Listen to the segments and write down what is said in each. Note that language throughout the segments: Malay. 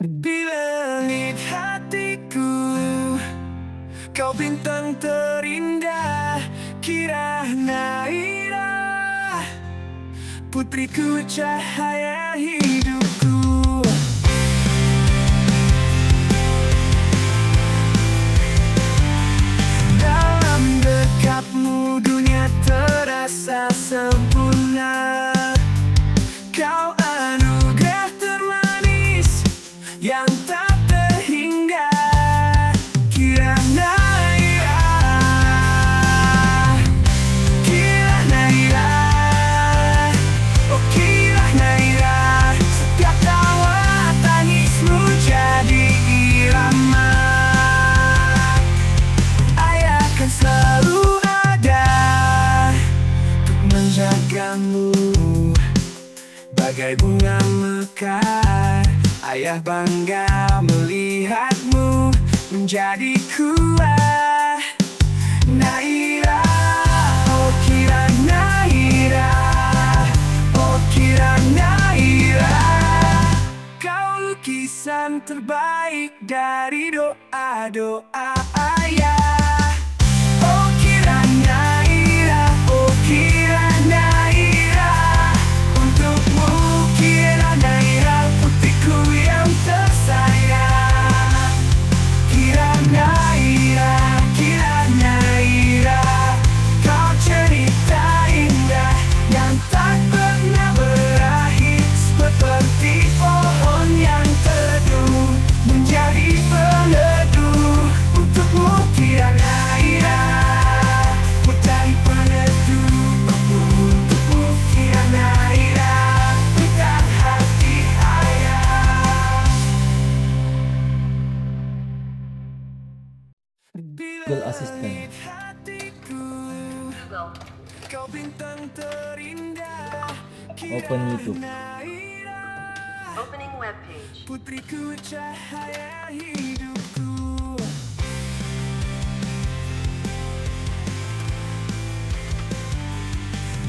Di langit hatiku, kau bintang terindah, Kirana Ira, putriku cahaya hidupku. Dalam dekapmu dunia terasa sempurna. Kau anugerah termanis yang tak terhingga, Kirana Ira, Kirana Ira, oh Kirana Ira. Setiap tawa tangismu jadi irama. Ayah akan selalu ada untuk menjagamu, bagai bunga mekar. Ayah bangga melihatmu menjadi kuat. Naira, oh Kirana Ira, oh Kirana Ira. Kau lukisan terbaik dari doa-doa ayah. Oh Kirana Ira, oh Kirana Ira. Untukmu Kirana Ira, putriku yang tersayang. Kirana Ira, Kirana Ira. Kau cerita indah yang tak pernah berakhir, seperti pohon yang teduh menjadi peneduh. Untukmu Kirana Ira, putri peneduh. Untukmu Kirana Ira, bintang hati ayah. Google Assistant. Google. Kau bintang terindah, Open YouTube. Opening web page. putriku cahaya hidupku.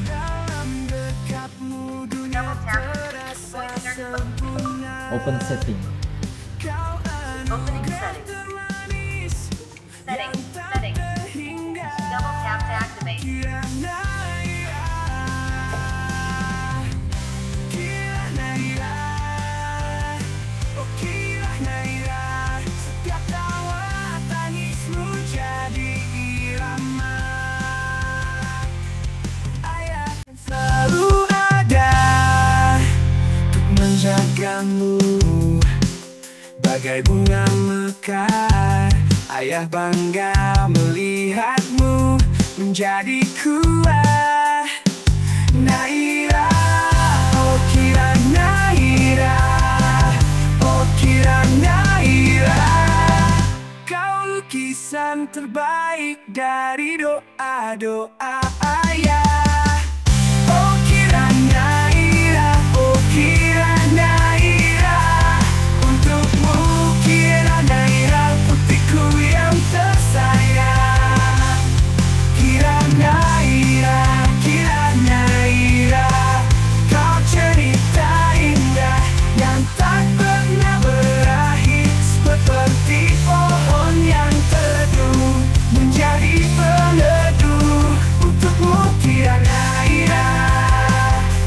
Dalam dekapmu dunia Double tap. terasa Going to search book. sempurna. Open setting. Kau Opening anugerah settings. termanis yang Settings. tak Settings. terhingga. Double tap to activate. Kirana Ira, Kirana Ira, oh Kirana Ira. Setiap tawa tangismu jadi irama. Ayah akan selalu ada untuk menjagamu, bagai bunga mekar. Ayah bangga melihatmu menjadi kuat. Naira, oh Kirana Ira, oh Kirana Ira. Kau lukisan terbaik dari doa-doa ayah. Oh Kirana Ira, oh Kirana Ira. Untukmu Kirana Ira, putriku yang tersayang. Kirana Ira, Kirana Ira. Kau cerita indah yang tak pernah berakhir, seperti pohon yang teduh menjadi peneduh. Untukmu Kirana Ira,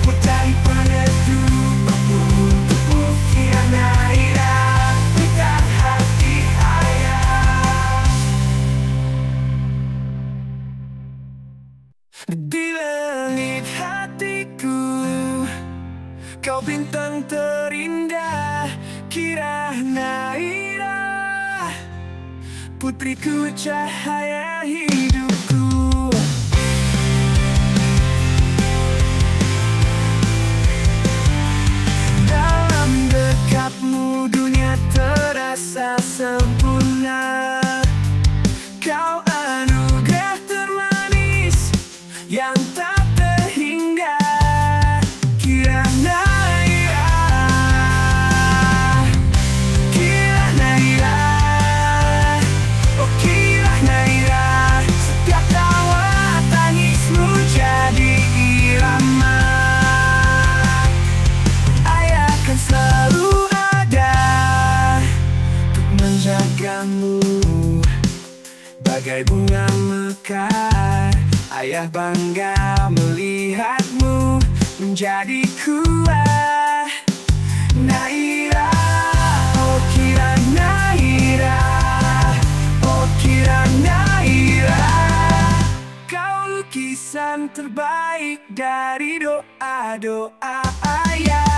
putri peneduh. Untukmu Kirana Ira, bintang hati ayah. Di langit hatiku, kau bintang terindah, Kirana Ira, putriku cahaya hidupku. Dalam dekapmu dunia terasa sempurna. Kau anugerah termanis yang tak terhingga, Kirana Ira, Kirana Ira, oh Kirana Ira. Setiap tawa Ayah bangga melihatmu menjadi kuat. Naira, oh Kira Naira, oh Kira Naira, kau lukisan terbaik dari doa-doa ayah.